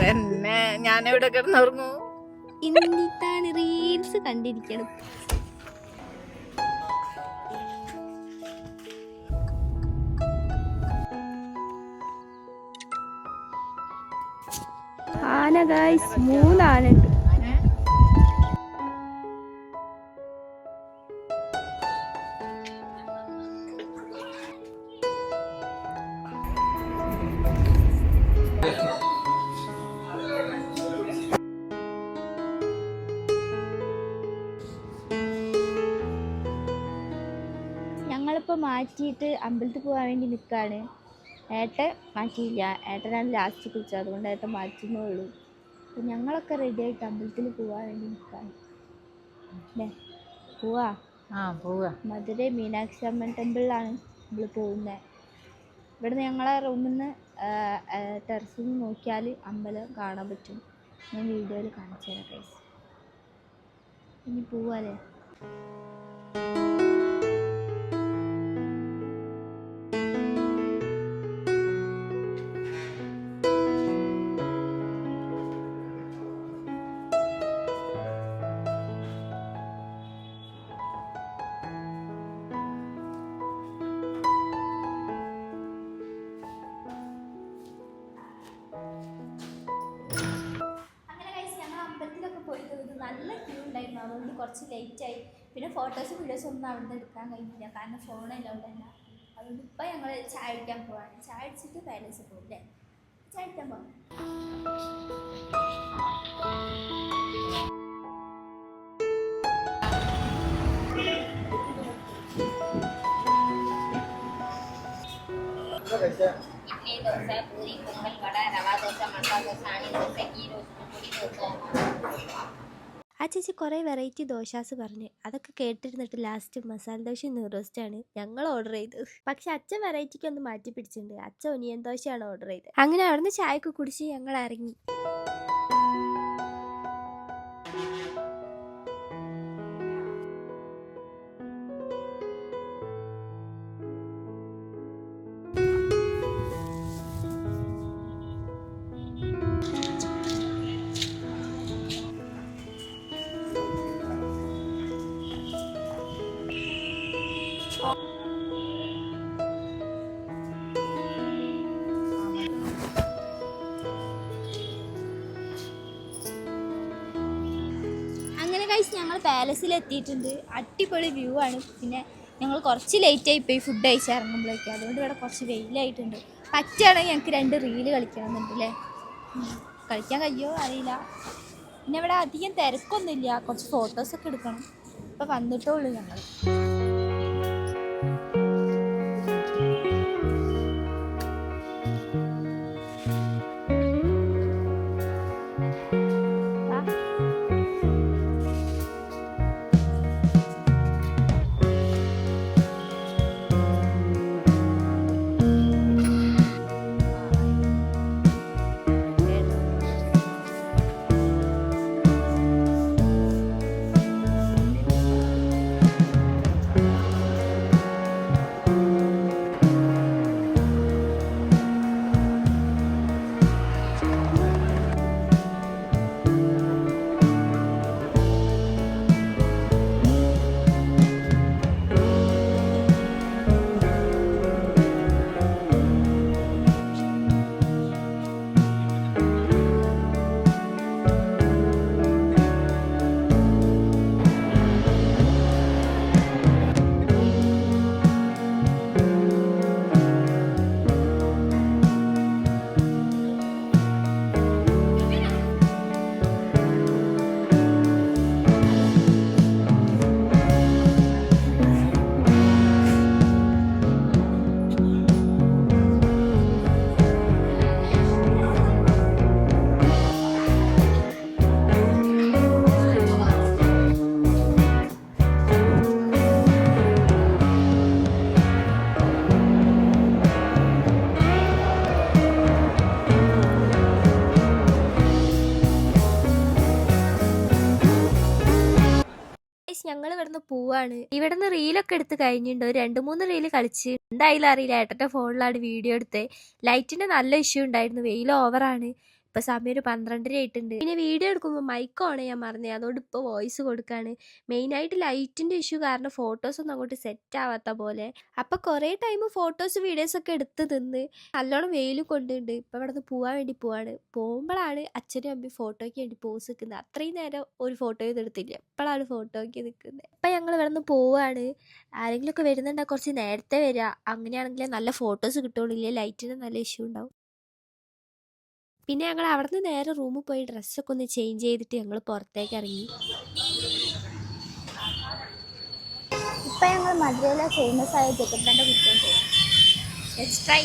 തന്നെ ഞാനെവിടെ കിടന്നുറങ്ങൂ. ഇന്നിട്ടാണ് റീൽസ് കണ്ടിരിക്കണം. ആന ഗൈസ്, 3 ആനയുണ്ട്. ഞങ്ങളിപ്പോൾ മാറ്റിയിട്ട് അമ്പലത്തിൽ പോകാൻ വേണ്ടി നിൽക്കുകയാണ്. ഏട്ടൻ മാറ്റിയില്ല, ഏട്ടനാണ് ലാസ്റ്റ് കുളിച്ചത്, അതുകൊണ്ട് ഏട്ടൻ മാറ്റുന്നേ ഉള്ളൂ. അപ്പം ഞങ്ങളൊക്കെ റെഡിയായിട്ട് അമ്പലത്തിൽ പോകാൻ വേണ്ടി നിൽക്കുകയാണ്. അല്ലേ, പോവാ. മധുരൈ മീനാക്ഷി അമ്മൻ ടെമ്പിളിലാണ് നമ്മൾ പോകുന്നത്. ഇവിടുന്ന് ഞങ്ങളെ റൂമിൽ നിന്ന് ടെറസിൽ നിന്ന് നോക്കിയാൽ അമ്പലം കാണാൻ പറ്റും. ഞാൻ വീഡിയോയിൽ കാണിച്ചു തരാം ഗൈസ്. ഇനി പോവാല്ലേ. നല്ല ക്യൂ ഉണ്ടായിരുന്നു, അതുകൊണ്ട് കുറച്ച് ലേറ്റായി. പിന്നെ ഫോട്ടോസും വീഡിയോസും ഒന്നും അവിടെ നിന്ന് എടുക്കാൻ കഴിഞ്ഞില്ല, കാരണം ഫോണല്ല അവിടെ അല്ല. അതുകൊണ്ട് ഇപ്പം ഞങ്ങൾ ചായ അടിക്കാൻ പോവാണ്. ചായ അടിച്ചിട്ട് പാലസ് പോകും അല്ലേ. ചായ അടിക്കാൻ പോകാം. ഇഡ്ഡലി ദോശ, പൂരി, പൊങ്കൽ, വട, റവ ദോശ, മസാല ദോശ, ആണി ദോശ, ഗീ ദോശ, പൊടി ദോശ. ആ ചേച്ചി കുറേ വെറൈറ്റി ദോശാസ് പറഞ്ഞ് അതൊക്കെ കേട്ടിരുന്നിട്ട് ലാസ്റ്റ് മസാല ദോശയും നെയ്റോസ്റ്റാണ് ഞങ്ങൾ ഓർഡർ ചെയ്തത്. പക്ഷെ അച്ഛൻ വെറൈറ്റിക്ക് ഒന്ന് മാറ്റി പിടിച്ചിട്ടുണ്ട്. അച്ഛൻ ഒനിയൻ ദോശയാണ് ഓർഡർ ചെയ്തത്. അങ്ങനെ അവിടുന്ന് ചായയൊക്കെ കുടിച്ച് ഞങ്ങൾ ഇറങ്ങി. ഞങ്ങൾ പാലസിൽ എത്തിയിട്ടുണ്ട്. അടിപൊളി വ്യൂ ആണ്. പിന്നെ ഞങ്ങൾ കുറച്ച് ലേറ്റായി പോയി ഫുഡ് കഴിച്ചിറങ്ങുമ്പോഴേക്കും, അതുകൊണ്ട് ഇവിടെ കുറച്ച് വെയിലായിട്ടുണ്ട്. പറ്റുകയാണെങ്കിൽ ഞങ്ങൾക്ക് 2 റീല് കളിക്കണമെന്നുണ്ട് അല്ലേ. കളിക്കാൻ കഴിയുമോ അറിയില്ല. പിന്നെ ഇവിടെ അധികം തിരക്കൊന്നുമില്ല, കുറച്ച് ഫോട്ടോസൊക്കെ എടുക്കണം. ഇപ്പം വന്നിട്ടേ ഉള്ളൂ ഞങ്ങൾ. പോവാണ്. ഇവിടുന്ന് റീലൊക്കെ എടുത്ത് കഴിഞ്ഞിട്ടുണ്ട്. ഒരു 2-3 റീല് കളിച്ച് എന്തായാലും അറിയില്ല. ഏട്ടൻ്റെ ഫോണിലാണ് വീഡിയോ എടുത്തത്. ലൈറ്റിൻ്റെ നല്ല ഇഷ്യൂ ഉണ്ടായിരുന്നു. വെയിൽ ഓവറാണ്. ഇപ്പോൾ സമയം ഒരു 12:30 ആയിട്ടുണ്ട്. പിന്നെ വീഡിയോ എടുക്കുമ്പോൾ മൈക്ക് ഓൺ ചെയ്യാൻ മറന്നേ, അതുകൊണ്ട് ഇപ്പോൾ വോയിസ് കൊടുക്കുകയാണ്. മെയിനായിട്ട് ലൈറ്റിൻ്റെ ഇഷ്യൂ കാരണം ഫോട്ടോസൊന്നും അങ്ങോട്ട് സെറ്റ് ആവാത്ത പോലെ. അപ്പോൾ കുറേ ടൈം ഫോട്ടോസ് വീഡിയോസൊക്കെ എടുത്ത് നിന്ന് നല്ലോണം വെയിലും കൊണ്ടുണ്ട്. ഇപ്പോൾ ഇവിടെ നിന്ന് പോകാൻ വേണ്ടി പോവാണ്. പോകുമ്പോഴാണ് അച്ഛനും അമ്മയും ഫോട്ടോയ്ക്ക് വേണ്ടി പോസ് നിൽക്കുന്നത്. അത്രയും നേരം ഒരു ഫോട്ടോ എടുത്തില്ല, ഇപ്പോഴാണ് ഫോട്ടോയ്ക്ക് നിൽക്കുന്നത്. അപ്പം ഞങ്ങൾ ഇവിടെ നിന്ന് പോവുകയാണ്. ആരെങ്കിലുമൊക്കെ വരുന്നുണ്ടെങ്കിൽ കുറച്ച് നേരത്തെ വരിക, അങ്ങനെയാണെങ്കിൽ നല്ല ഫോട്ടോസ് കിട്ടുള്ളൂ. ഇല്ലേ ലൈറ്റിന് നല്ല ഇഷ്യൂ ഉണ്ടാവും. പിന്നെ ഞങ്ങൾ അവിടെ നിന്ന് നേരെ റൂമിൽ പോയി ഡ്രസ്സൊക്കെ ഒന്ന് ചേഞ്ച് ചെയ്തിട്ട് ഞങ്ങൾ പുറത്തേക്ക് ഇറങ്ങി. ഇപ്പം ഞങ്ങൾ മധുരയിലെ ഫേമസ് ആയ ജഗന്നാഥൻ്റെ കുറ്റം പോകും. Let's try.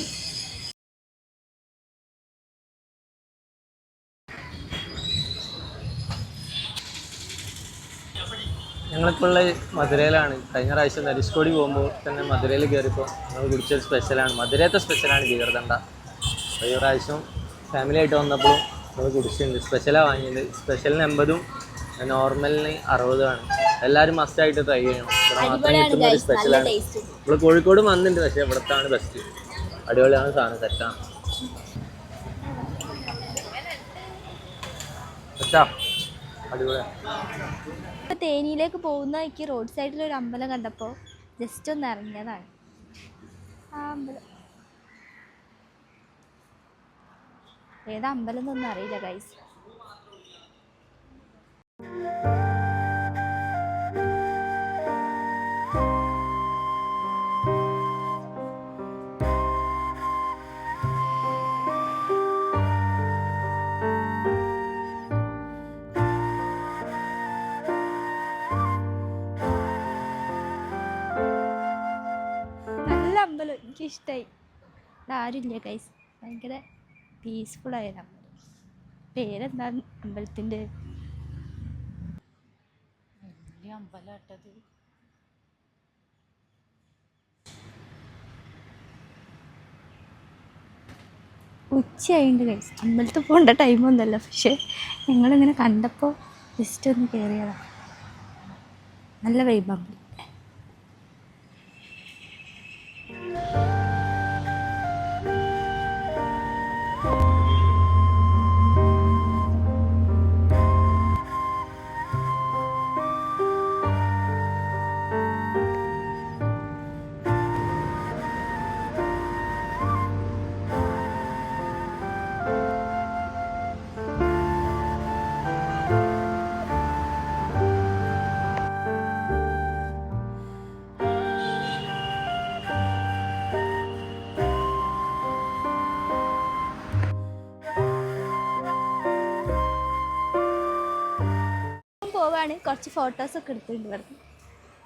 ഞങ്ങളിപ്പോൾ ഉള്ള മധുരയിലാണ്. കഴിഞ്ഞ പ്രാവശ്യം ധനുഷ്കോടി പോകുമ്പോൾ തന്നെ മധുരയിൽ കയറിയപ്പോൾ ഞങ്ങൾ കുടിച്ചൊരു സ്പെഷ്യലാണ്, മധുരത്തെ സ്പെഷ്യലാണ് ജീർദണ്ഡ. അപ്പോൾ ഈ പ്രാവശ്യം ഫാമിലി ആയിട്ട് വന്നപ്പോൾ നമ്മൾ കുടിച്ചിട്ടുണ്ട്. സ്പെഷ്യലാണ് വാങ്ങിയത്. സ്പെഷ്യലിന് 80-ഉം നോർമലിന് 60-ആണ്. എല്ലാവരും മസ്റ്റായിട്ട് ട്രൈ ചെയ്യണം. ഇവിടെ മാത്രം കിട്ടുന്ന ഒരു സ്പെഷ്യലാണ്. നമ്മൾ കോഴിക്കോട് വന്നിട്ടുണ്ട്, പക്ഷേ ഇവിടുത്താണ് ബെസ്റ്റ്. അടിപൊളിയാണ് സാധനം, സെറ്റാണ്. സെറ്റാ അടിപൊളിയാണ്. ഇപ്പോൾ തേനിയിലേക്ക് പോകുന്ന വഴിക്ക് റോഡ് സൈഡിലൊരു അമ്പലം കണ്ടപ്പോൾ ജസ്റ്റ് ഒന്ന് ഇറങ്ങിയതാണ്. ആ അമ്പലം ഏതാ അമ്പലം എന്നൊന്നും അറിയില്ല ഗൈസ്. നല്ല അമ്പലം, എനിക്കിഷ്ടമായി. ആരുമില്ല ഗൈസ്, ഭയങ്കര പീസ്ഫുള്ളായ അമ്പലം. പേരെന്താ അമ്പലത്തിൻ്റെ? വലിയ അമ്പലമാട്ടത്. ഉച്ചയായിട്ടുണ്ട് ഗൈസ്. അമ്പലത്തിൽ പോകേണ്ട ടൈമൊന്നുമല്ല, പക്ഷേ ഞങ്ങളിങ്ങനെ കണ്ടപ്പോൾ ജസ്റ്റ് ഒന്ന് കയറിയതാണ്. നല്ല വൈബ് അമ്പലം. പോവാണ്. കുറച്ച് ഫോട്ടോസൊക്കെ എടുത്തിട്ടുണ്ട് ഇവിടുന്ന്.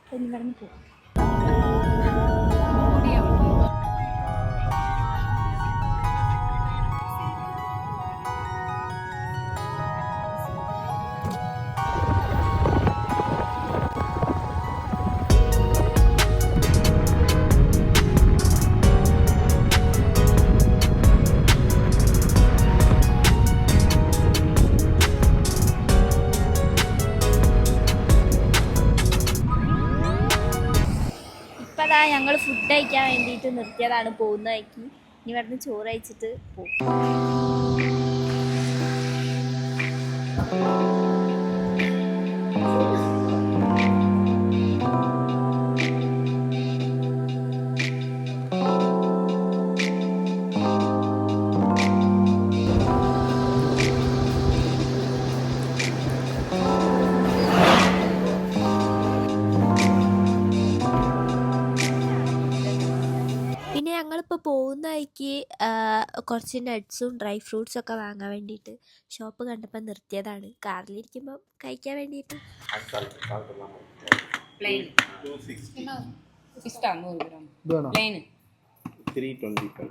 പിന്നെ ഇവിടുന്ന് പോകും. ഞങ്ങൾ ഫുഡ് കഴിക്കാൻ വേണ്ടിയിട്ട് നിർത്തിയതാണ് പോകുന്ന വഴിക്ക്. ഇനി ഇവിടുന്ന് ചോറ് കഴിച്ചിട്ട് പോകും. പിന്നെ ഞങ്ങളിപ്പോൾ പോകുന്ന വഴിക്ക് കുറച്ച് നട്ട്സും ഡ്രൈ ഫ്രൂട്ട്സൊക്കെ വാങ്ങാൻ വേണ്ടിയിട്ട് ഷോപ്പ് കണ്ടപ്പോൾ നിർത്തിയതാണ്. കാറിലിരിക്കുമ്പോൾ കഴിക്കാൻ വേണ്ടിയിട്ട്. പ്ലെയിൻ 325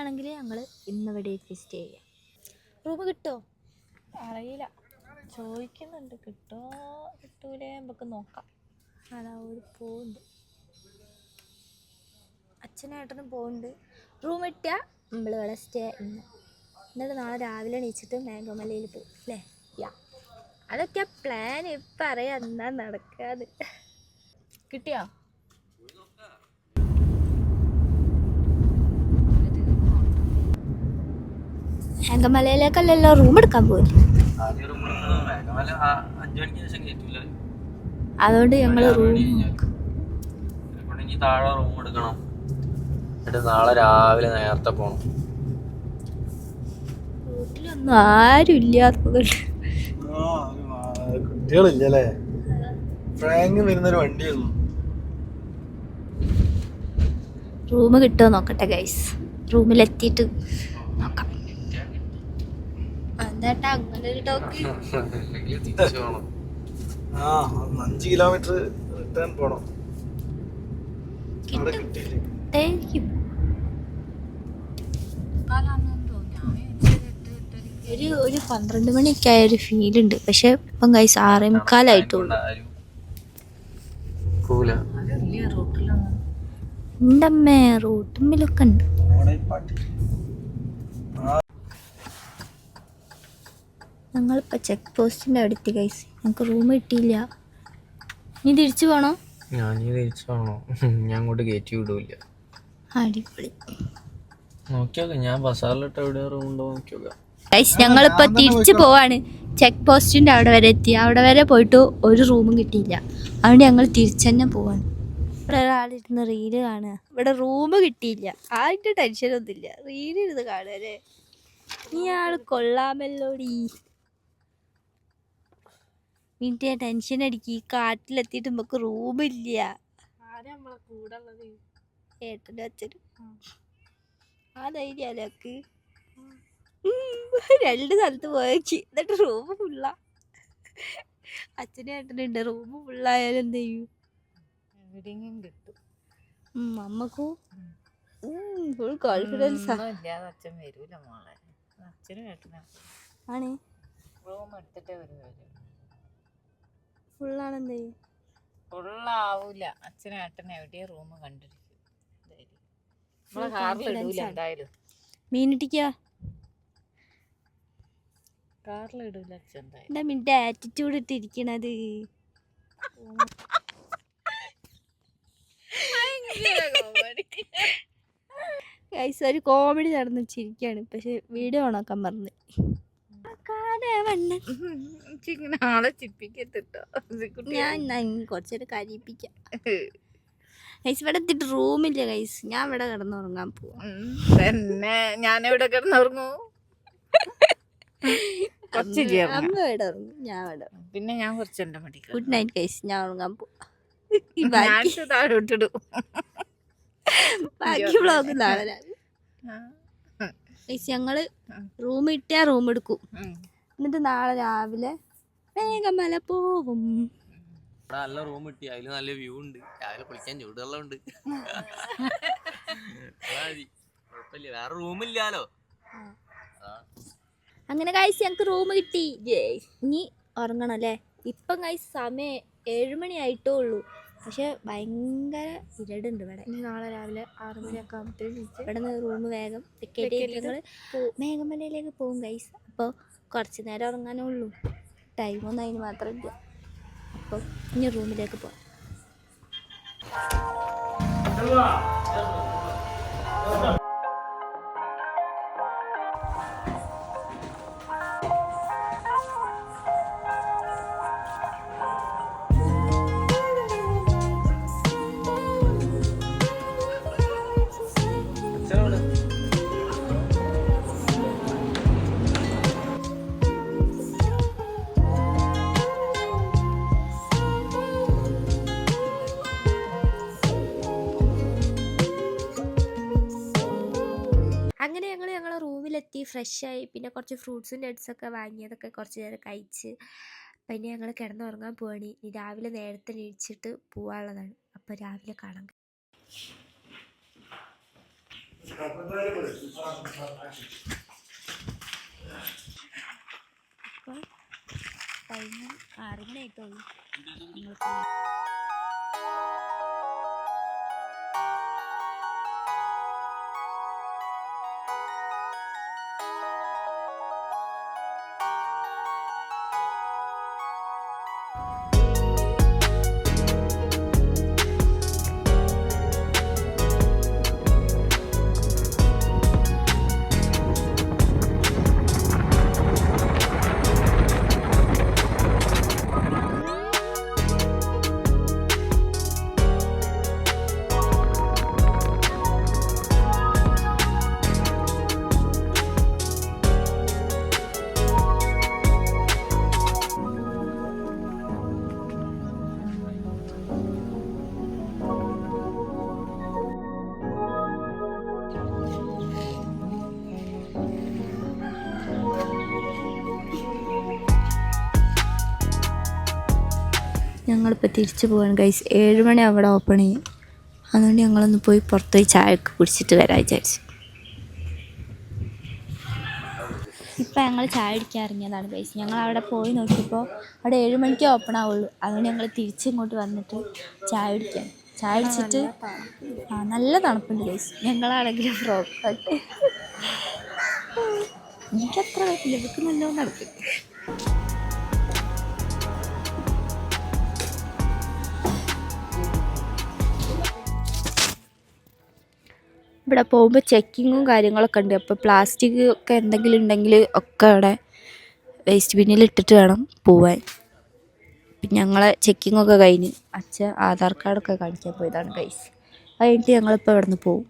ആണെങ്കിൽ ഞങ്ങൾ ഇന്നിവിടേക്ക് സ്റ്റേ ചെയ്യാം. റൂം കിട്ടുമോ അറിയില്ല, ചോദിക്കുന്നുണ്ട്. കിട്ടൂലേ നമുക്ക് നോക്കാം. അതാ ഒരു പോകുന്നുണ്ട്, അച്ഛനേട്ടനും പോകുന്നുണ്ട്. റൂം കിട്ടിയാൽ നമ്മളിവിടെ സ്റ്റേ ഇന്ന്. എന്നിട്ട് നാളെ രാവിലെ എണീച്ചിട്ട് മേഘമലയിൽ പോകും അല്ലേ? യാ, അതൊക്കെ പ്ലാൻ. ഇപ്പം അറിയാം എന്നാ നടക്കാതെ. കിട്ടിയോ? മേഘമലയിലേക്കല്ലല്ലോ റൂം എടുക്കാൻ പോയില്ല. അതുകൊണ്ട് ഞങ്ങൾ റൂം താഴെ റൂം എടുക്കണം. എന്നിട്ട് നാളെ രാവിലെ നേരത്തെ പോണം. വീട്ടിലൊന്നും ആരും ഇല്ലാത്തതുകൊണ്ട് കുട്ടികളില്ലല്ലേ? ഫ്രാങ്ക് വരുന്നൊരു വണ്ടിയുള്ളൂ. റൂം കിട്ടുമോ നോക്കട്ടെ ഗൈസ്. റൂമിലെത്തിയിട്ട് നോക്കാം. എന്താട്ടാ അങ്ങനെ ഒരു ടോക്ക്? 5 കിലോമീറ്റർ റിട്ടേൺ പോണം. അവിടെ കിട്ടിയില്ലേ? ഒരു 12 മണിയൊക്കെ ആയ ഒരു ഫീലുണ്ട്. പക്ഷെ ഇപ്പം ഗൈസ് 6:45 ഉണ്ടമ്മേ. റൂട്ടുമ്പിലൊക്കെ ഉണ്ട്. ഞങ്ങളിപ്പോൾ ചെക്ക് പോസ്റ്റിൻ്റെ അടുത്ത് ഗൈസ്. ഞങ്ങൾക്ക് റൂം കിട്ടിയില്ല. നീ തിരിച്ചു പോണോ? ഞാൻ തിരിച്ചു പോകണോ? ഞാൻ അങ്ങോട്ട് കയറ്റി വിടൂല. അടിപൊളി. നോക്കിയോക്കെ ഞാൻ ബസാറിലിട്ട് എവിടെ റൂം ഉണ്ടോ നോക്കിയോക്കാം. ഗൈസ് ഞങ്ങളിപ്പോൾ തിരിച്ചു പോവാണ്. ചെക്ക് പോസ്റ്റിൻ്റെ അവിടെ വരെ എത്തി. അവിടെ വരെ പോയിട്ട് ഒരു റൂമും കിട്ടിയില്ല. അതുകൊണ്ട് ഞങ്ങൾ തിരിച്ചു തന്നെ പോവാണ്. ഇവിടെ ഒരാളിരുന്ന് റീല് കാണുക. ഇവിടെ റൂം കിട്ടിയില്ല. ആരുടെ ടെൻഷനൊന്നുമില്ല. റീല് ഇരുന്ന് കാണുക അല്ലേ? നീ ആൾ കൊള്ളാമല്ലോടി. വീട്ടിൽ ടെൻഷൻ അടിക്കും. ഈ കാട്ടിലെത്തിയിട്ട് നമുക്ക് റൂമില്ല. ഏട്ടനും അച്ഛനും ആ ധൈര്യമല്ലേ ഒക്കെ. 2 സ്ഥലത്ത് പോയേക്ക്. എന്നിട്ട് റൂം ഫുള്ളാ. അച്ഛനും ഏട്ടനുണ്ട്. റൂം ഫുള്ളായാലും എന്ത് ചെയ്യും? എവിടെയെങ്കിലും കിട്ടും. അമ്മക്കും ഫുൾ കോൺഫിഡൻസ് അച്ഛൻ വരൂല മോളെ. അച്ഛനും ഏട്ടനും ആണ്. റൂം എടുത്തിട്ടേ വരും. ഫുള്ളാണ് എന്ത് ചെയ്യും? ഫുള്ളാവൂല. അച്ഛനും ഏട്ടനും എവിടെയും റൂം കണ്ടിരിക്കും. നമ്മളെ കാറിൽ ഇടൂല എന്തായാലും. മീനിട്ടിക്കാ കാറിൽ ഇടൂല അച്ഛൻ എന്തായാലും. എന്താ മിന്റെ ആറ്റിറ്റ്യൂഡ് ഇട്ടിരിക്കണത്? ഗൈസ് ഒരു കോമഡി നടന്ന് ചിരിക്കാണ്. പക്ഷെ വീഡിയോ ഓണാക്കാൻ പറഞ്ഞു. ആളെ ചിപ്പിക്കത്തിട്ടോ. ഞാൻ കുറച്ചേരം കരീപ്പിക്കാം. ഗൈസ് ഇവിടെ എത്തിയിട്ട് റൂമില്ല ഗൈസ്. ഞാൻ ഇവിടെ കിടന്നുറങ്ങാൻ പോവാ. തന്നെ ഞാനിവിടെ കിടന്നുറങ്ങൂ. അമ്മ ഇവിടെ ഉറങ്ങും, ഞാൻ ഇവിടെ. പിന്നെ ഞാൻ കുറച്ച് എന്റെ മടി. Good night guys. ഞാൻ ഉറങ്ങാൻ പോവാ. താഴോട്ടിടും. ബാക്കി വ്ളോഗ് നാളെ രാവിലെ. ഗൈസ് ഞങ്ങള് റൂം കിട്ടിയാ റൂം എടുക്കും. എന്നിട്ട് നാളെ രാവിലെ വേഗമല പോവും. നല്ല റൂം കിട്ടി. അതില് നല്ല വ്യൂ ഉണ്ട്. രാവിലെ കുളിക്കാൻ ചൂടുവെള്ളം ഉണ്ട്. കുഴപ്പമില്ല. വേറെ റൂമില്ലാലോ. അങ്ങനെ ഗൈസ് ഞങ്ങൾക്ക് റൂം കിട്ടി. ഇനി ഉറങ്ങണം അല്ലേ? ഇപ്പം ഗൈസ് സമയം 7 മണി ആയിട്ടേ ഉള്ളൂ. പക്ഷെ ഭയങ്കര ഇരുടുണ്ട് ഇവിടെ. നാളെ രാവിലെ 6 മണിയൊക്കെ ആകുമ്പോഴത്തേക്ക് ഇവിടെ നിന്ന് റൂം വേഗം ടിക്കറ്റ് ചെയ്തിട്ട് ഞങ്ങൾ മേഘമലയിലേക്ക് പോകും ഗൈസ്. അപ്പോൾ കുറച്ച് നേരം ഉറങ്ങാനേ ഉള്ളൂ. ടൈമൊന്നും അതിന് മാത്രമില്ല. അപ്പോൾ ഇനി റൂമിലേക്ക് പോകാം. അങ്ങനെ ഞങ്ങൾ റൂമിലെത്തി ഫ്രഷായി. പിന്നെ കുറച്ച് ഫ്രൂട്ട്സും നട്ട്സൊക്കെ വാങ്ങി അതൊക്കെ കുറച്ച് നേരം കഴിച്ച് പിന്നെ ഞങ്ങൾ കിടന്നുറങ്ങാൻ പോവാണ്. ഇനി രാവിലെ നേരത്തെ എണീച്ചിട്ട് പോവാനുള്ളതാണ്. അപ്പോൾ രാവിലെ കാണാം. ടൈം 6 മണിയായിട്ടുള്ളൂ. ഞങ്ങളിപ്പോൾ തിരിച്ചു പോവാണ് ഗൈസ്. 7 മണി അവിടെ ഓപ്പൺ ചെയ്യും. അതുകൊണ്ട് ഞങ്ങളൊന്ന് പോയി പുറത്തുപോയി ചായ ഒക്കെ കുടിച്ചിട്ട് വരാൻ വിചാരിച്ചു. ഇപ്പം ഞങ്ങൾ ചായ കുടിക്കാൻ ഇറങ്ങിയതാണ് ഗൈസ്. ഞങ്ങൾ അവിടെ പോയി നോക്കിയപ്പോൾ അവിടെ 7 മണിക്ക് ഓപ്പൺ ആവുള്ളൂ. അതുകൊണ്ട് ഞങ്ങൾ തിരിച്ചിങ്ങോട്ട് വന്നിട്ട് ചായ കുടിക്കാൻ. ചായ കുടിച്ചിട്ട് നല്ല തണുപ്പുണ്ട് ഗൈസ്. ഞങ്ങളാണെങ്കിൽ ഫ്രോക്കായിട്ട് എനിക്കത്ര പറ്റില്ല, ഇവർക്ക് നല്ലോണം തണുപ്പുണ്ട്. ഇവിടെ പോകുമ്പോൾ ചെക്കിങ്ങും കാര്യങ്ങളൊക്കെ ഉണ്ട്. അപ്പോൾ പ്ലാസ്റ്റിക് ഒക്കെ എന്തെങ്കിലും ഉണ്ടെങ്കിൽ ഒക്കെ അവിടെ വേസ്റ്റ് ബിന്നിൽ ഇട്ടിട്ട് വേണം പോവാൻ. പിന്നെ ഞങ്ങളെ ചെക്കിങ്ങൊക്കെ കഴിഞ്ഞ് അച്ഛൻ ആധാർ കാർഡൊക്കെ കാണിക്കാൻ പോയതാണ് ഗൈസ്. അത് കഴിഞ്ഞിട്ട് ഞങ്ങളിപ്പോൾ ഇവിടെ നിന്ന് പോവും.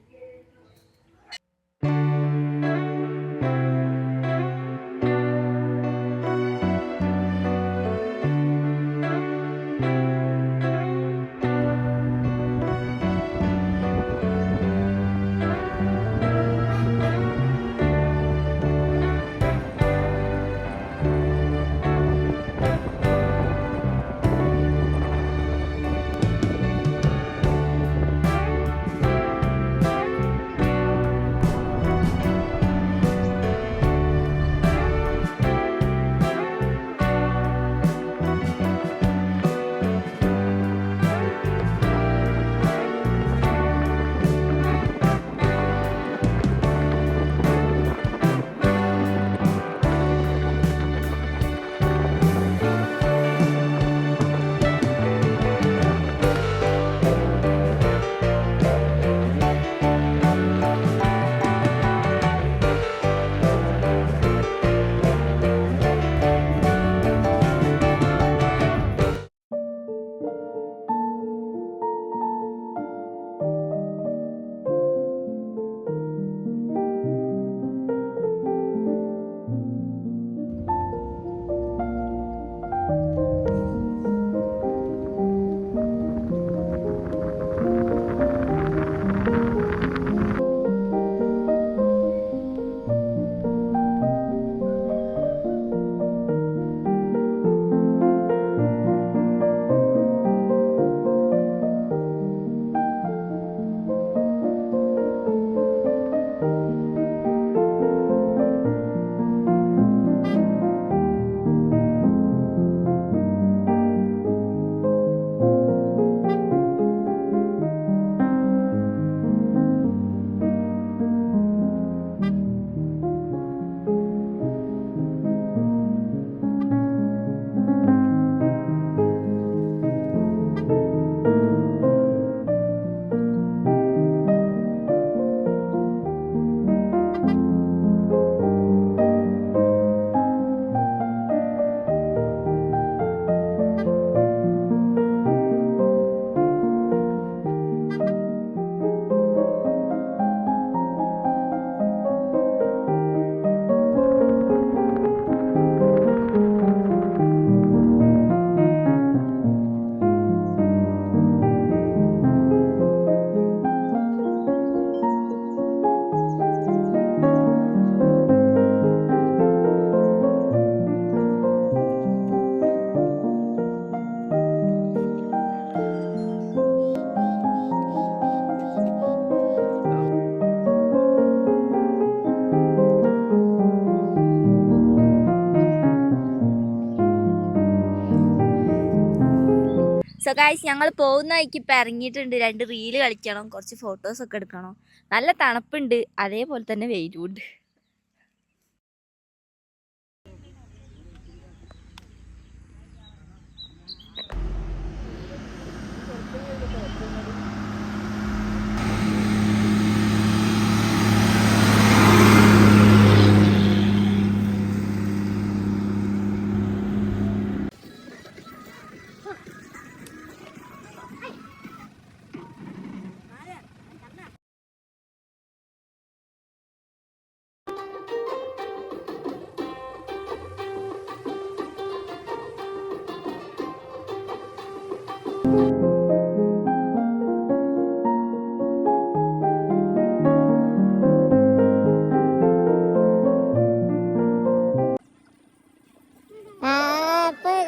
സോ ഗൈസ് ഞങ്ങൾ പോകുന്ന വഴിക്ക് ഇപ്പം ഇറങ്ങിയിട്ടുണ്ട്. 2 റീല് കളിക്കണം, കുറച്ച് ഫോട്ടോസൊക്കെ എടുക്കണം. നല്ല തണുപ്പുണ്ട്, അതേപോലെ തന്നെ വെയിലും ഉണ്ട്.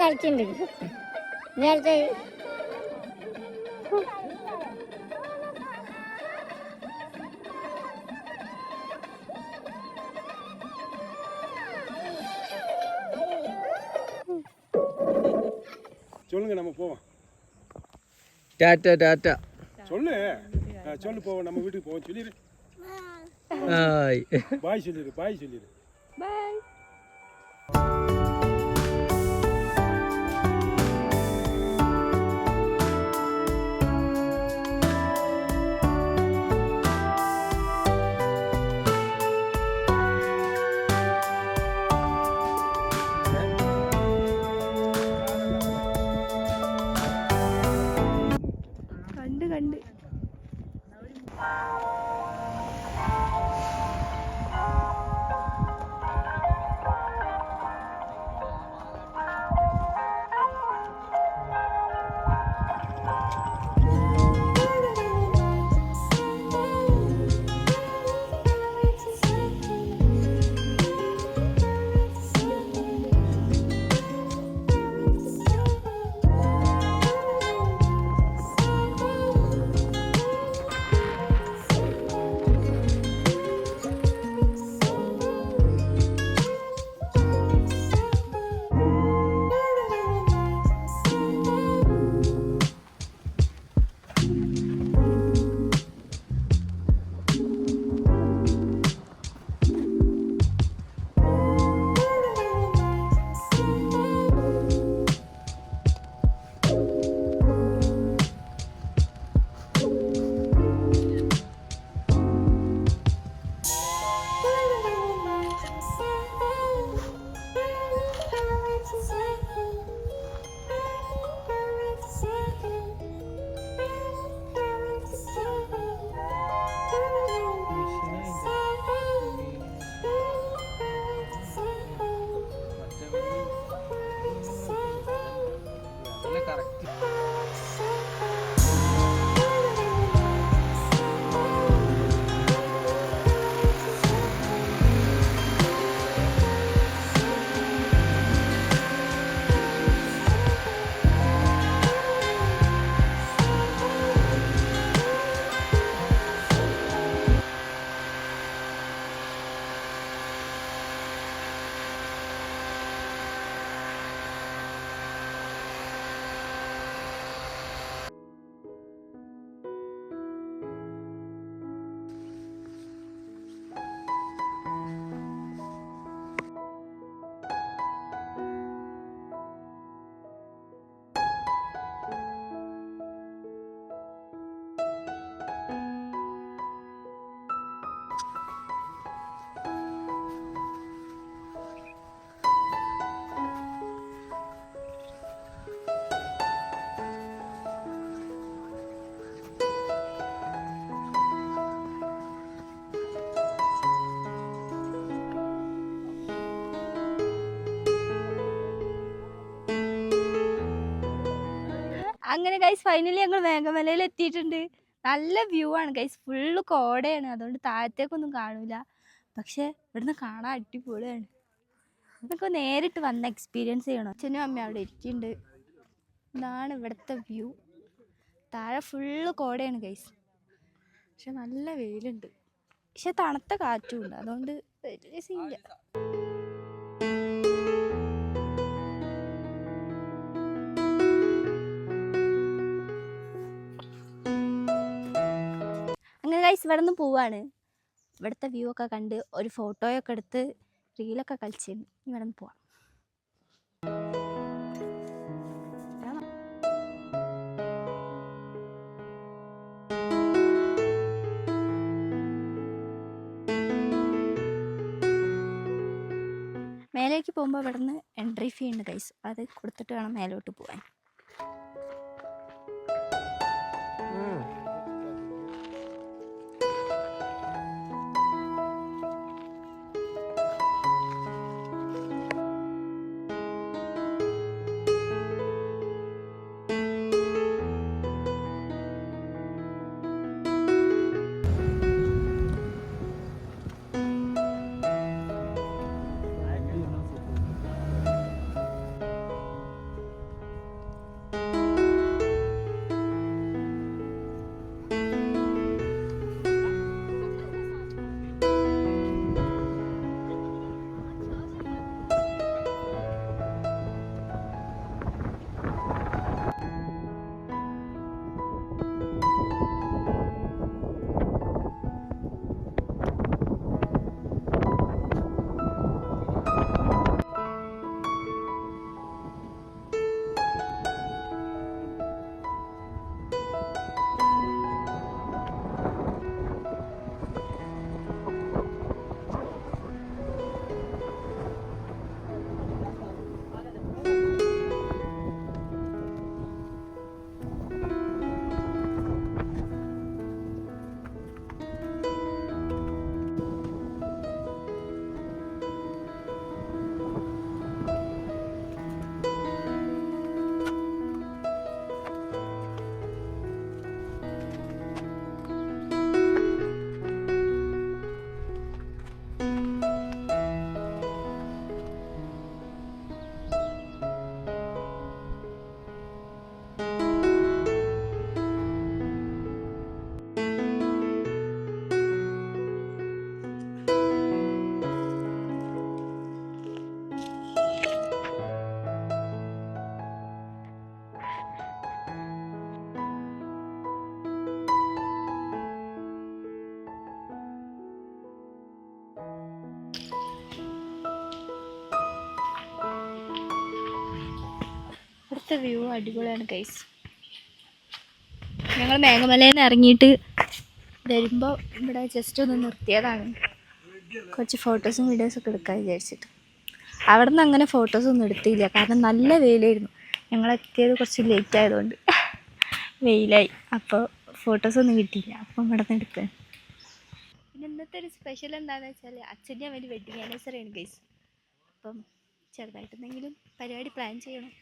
കളിക്കുന്നുണ്ട് നേരത്തെ சொல்லுங்க நம்ம போவோம். ടാറ്റാ ടാറ്റാ. சொல்லு சொல்லு போவோம், நம்ம வீட்டுக்கு போவோம். சொல்லிடு ഹായ്. பாய் சொல்லிடு, பாய் சொல்லிடு. ബൈ. കണ്ട് അങ്ങനെ ഗൈസ് ഫൈനലി ഞങ്ങൾ മേഘമലയിൽ എത്തിയിട്ടുണ്ട്. നല്ല വ്യൂ ആണ് ഗൈസ്, ഫുള്ള് കോടയാണ്, അതുകൊണ്ട് താഴത്തേക്കൊന്നും കാണൂല. പക്ഷെ ഇവിടുന്ന് കാണാൻ അടിപൊളിയാണ്. നമുക്ക് നേരിട്ട് വന്ന് എക്സ്പീരിയൻസ് ചെയ്യണം. അച്ഛനും അമ്മയും അവിടെ ഇരിക്കുന്നുണ്ട്. ഇതാണ് ഇവിടുത്തെ വ്യൂ. താഴെ ഫുള്ള് കോടയാണ് ഗൈസ്, പക്ഷെ നല്ല വെയിലുണ്ട്, പക്ഷെ തണുത്ത കാറ്റും ഉണ്ട്, അതുകൊണ്ട് വലിയ സീനില്ല. ഗൈസ് ഇവിടെ നിന്ന് പോവാണ്. ഇവിടുത്തെ വ്യൂ ഒക്കെ കണ്ട് ഒരു ഫോട്ടോയൊക്കെ എടുത്ത് റീലൊക്കെ കളിച്ചിരുന്നു. ഇവിടെ നിന്ന് പോവാം. മേലേക്ക് പോകുമ്പോൾ ഇവിടെ നിന്ന് എൻട്രി ഫീ ഉണ്ട് ഗൈസ്. അത് കൊടുത്തിട്ട് വേണം മേലോട്ട് പോകാൻ. ഇവിടുത്തെ വ്യൂ അടിപൊളിയാണ് ഗൈസ്. ഞങ്ങൾ മേഘമലയിൽ നിന്ന് ഇറങ്ങിയിട്ട് വരുമ്പോൾ ഇവിടെ ജസ്റ്റ് ഒന്ന് നിർത്തിയതാണ്. കുറച്ച് ഫോട്ടോസും വീഡിയോസൊക്കെ എടുക്കാൻ വിചാരിച്ചിട്ട്. അവിടെ നിന്ന് അങ്ങനെ ഫോട്ടോസൊന്നും എടുത്തില്ല, കാരണം നല്ല വെയിലായിരുന്നു. ഞങ്ങളെത്തിയത് കുറച്ച് ലേറ്റ് ആയതുകൊണ്ട് വെയിലായി. അപ്പോൾ ഫോട്ടോസൊന്നും കിട്ടിയില്ല. അപ്പം ഇവിടെ നിന്ന് എടുക്കുക. പിന്നെ ഇന്നത്തെ ഒരു സ്പെഷ്യൽ എന്താണെന്ന് വെച്ചാൽ അച്ഛൻ്റെ അമ്മ വെഡിങ് ആനിവേഴ്സറിയാണ് ഗൈസ്. അപ്പം ചെറുതായിട്ടെന്തെങ്കിലും പരിപാടി പ്ലാൻ ചെയ്യണം.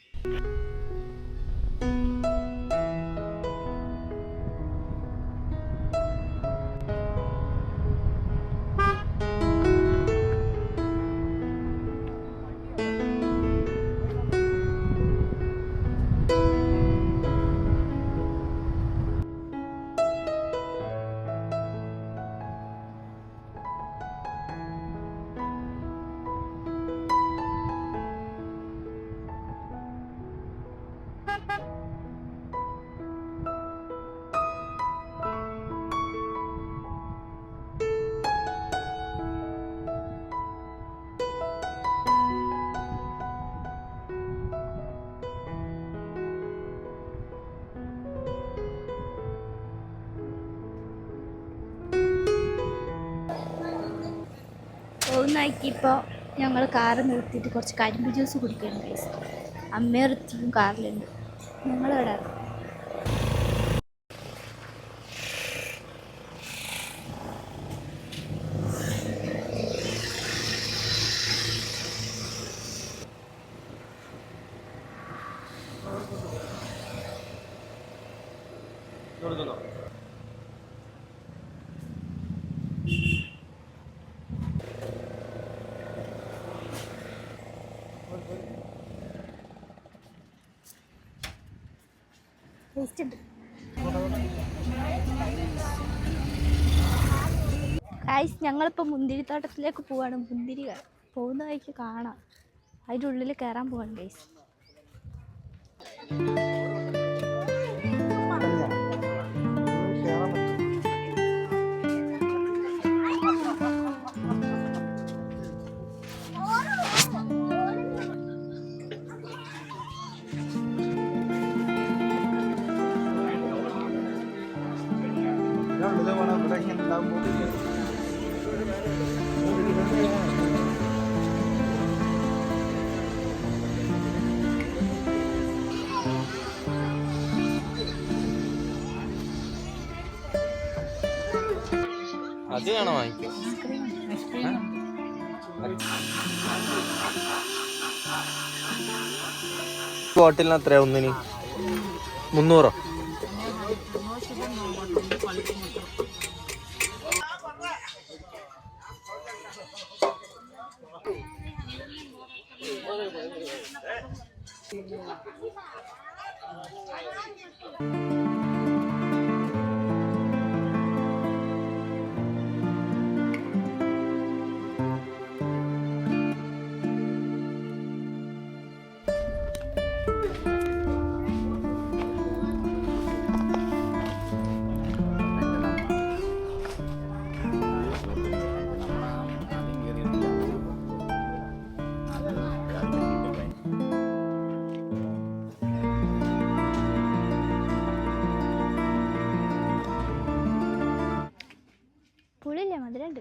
പോകുന്നതാക്കിയപ്പോൾ ഞങ്ങൾ കാറ് നിർത്തിയിട്ട് കുറച്ച് കരിമ്പ് ജ്യൂസ് കുടിക്കണം ഗൈസ്. അമ്മയും ഋത്തിയും കാറിലുണ്ട്. ഞങ്ങളിവിടെ ടേസ്റ്റ് ഉണ്ട്. ഗൈസ് ഞങ്ങളിപ്പോൾ മുന്തിരിത്തോട്ടത്തിലേക്ക് പോവാണ്. മുന്തിരി പോകുന്ന വഴിക്ക് കാണാം. അതിൻ്റെ ഉള്ളിൽ കയറാൻ പോവാണ് ഗൈസ്. അത് വേണം വാങ്ങിക്കാം. ബോട്ടിലിന് എത്രയാ ഒന്നിന്? 300. പുളിയില്ല, മധുരമുണ്ട്.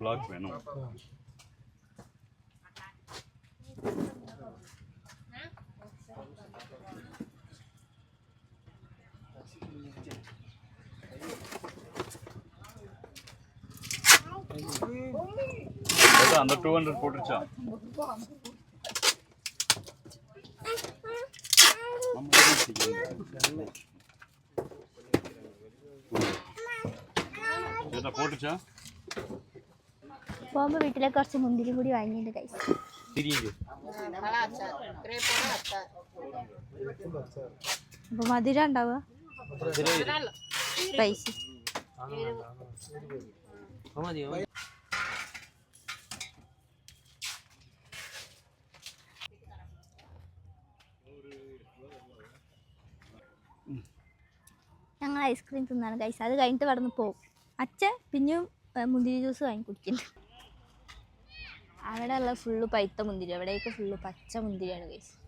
ബ്ലോക്ക് വേണം. அந்த 200 போட்டுச்சா? പോട്ടുച്ചാ? പോകുമ്പോ വീട്ടിലേക്ക് കുറച്ച് മുന്തിരി കൂടി വാങ്ങിയിട്ട് കഴിച്ചു. അപ്പൊ മധുരം ഉണ്ടാവുക സ്പൈസി. ഞങ്ങൾ ഐസ്ക്രീം തിന്നാണ് കഴിച്ചത്. അത് കഴിഞ്ഞിട്ട് കടന്ന് പോകും. അച്ഛൻ പിന്നെയും മുന്തിരി ജ്യൂസ് വാങ്ങി കുടിക്കുന്നു. അവിടെ ഉള്ള ഫുള്ള് പഴുത്ത മുന്തിരി, അവിടേക്ക് ഫുള്ള് പച്ച മുന്തിരിയാണ് കഴിച്ചത്.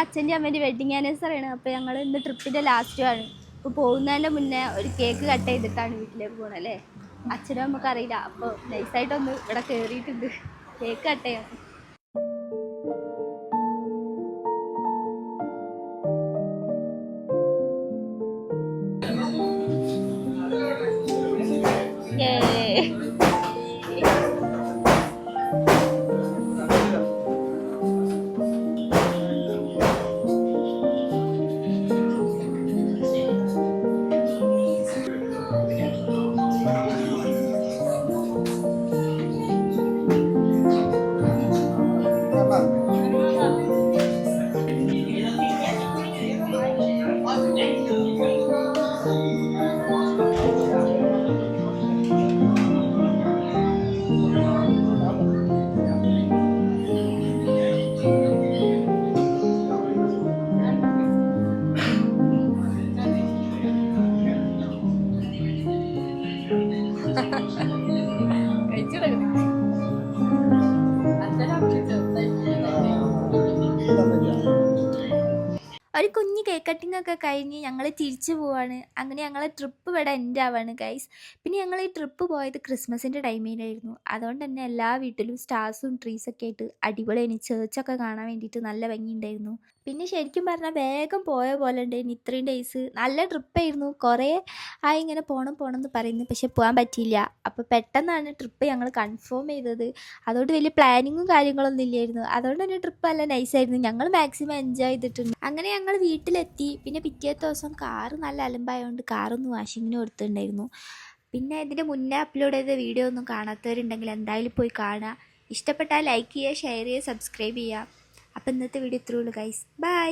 അച്ഛൻ്റെ അമ്മേൻ്റെ വെഡിങ് ആനിവേഴ്സറിയാണ്. അപ്പോൾ ഞങ്ങൾ ഇന്ന് ട്രിപ്പിൻ്റെ ലാസ്റ്റുമാണ്. ഇപ്പോൾ പോകുന്നതിൻ്റെ മുന്നേ ഒരു കേക്ക് കട്ട് ചെയ്തിട്ടാണ് വീട്ടിലേക്ക് പോകുന്നത് അല്ലേ. അച്ഛനും നമുക്കറിയില്ല. അപ്പോൾ നൈസായിട്ടൊന്ന് ഇവിടെ കയറിയിട്ടുണ്ട് കേക്ക് കട്ട് ചെയ്യാൻ. ഒരു കുഞ്ഞ് കേക്ക് കട്ടിംഗ് ഒക്കെ കഴിഞ്ഞ് ഞങ്ങൾ തിരിച്ചു പോവാണ്. അങ്ങനെ ഞങ്ങളെ ട്രിപ്പ് ഇവിടെ എൻഡ് ആവാണ് ഗൈസ്. പിന്നെ ഞങ്ങൾ ഈ ട്രിപ്പ് പോയത് ക്രിസ്മസിൻ്റെ ടൈമിലായിരുന്നു. അതുകൊണ്ട് തന്നെ എല്ലാ വീട്ടിലും സ്റ്റാർസും ട്രീസൊക്കെ ആയിട്ട് അടിപൊളിയായി. ചേർച്ചൊക്കെ കാണാൻ വേണ്ടിയിട്ട് നല്ല ഭംഗിയുണ്ടായിരുന്നു. പിന്നെ ശരിക്കും പറഞ്ഞാൽ വേഗം പോയ പോലെ ഉണ്ടായിരുന്നു ഇത്രയും ഡേയ്സ്. നല്ല ട്രിപ്പായിരുന്നു. കുറേ ഇങ്ങനെ പോകണം എന്ന് പറയുന്നു, പക്ഷെ പോകാൻ പറ്റിയില്ല. അപ്പോൾ പെട്ടെന്നാണ് ട്രിപ്പ് ഞങ്ങൾ കൺഫേം ചെയ്തത്. അതുകൊണ്ട് വലിയ പ്ലാനിങ്ങും കാര്യങ്ങളൊന്നും ഇല്ലായിരുന്നു. അതുകൊണ്ട് തന്നെ ട്രിപ്പ് നല്ല നൈസായിരുന്നു. ഞങ്ങൾ മാക്സിമം എൻജോയ് ചെയ്തിട്ടുണ്ട്. അങ്ങനെ ഞങ്ങൾ വീട്ടിലെത്തി. പിന്നെ പിറ്റേത്തെ ദിവസം കാറ് നല്ല അലമ്പായതുകൊണ്ട് കാറൊന്ന് വാഷിങ്ങിന് കൊടുത്തിട്ടുണ്ടായിരുന്നു. പിന്നെ ഇതിൻ്റെ മുന്നേ അപ്ലോഡ് ചെയ്ത വീഡിയോ ഒന്നും കാണാത്തവരുണ്ടെങ്കിൽ എന്തായാലും പോയി കാണുക. ഇഷ്ടപ്പെട്ടാൽ ലൈക്ക് ചെയ്യുക, ഷെയർ ചെയ്യുക, സബ്സ്ക്രൈബ് ചെയ്യുക. അപ്പോൾ ഇന്നത്തെ വീഡിയോ ഇത്രയേ ഉള്ളൂ ഗൈസ്. ബൈ.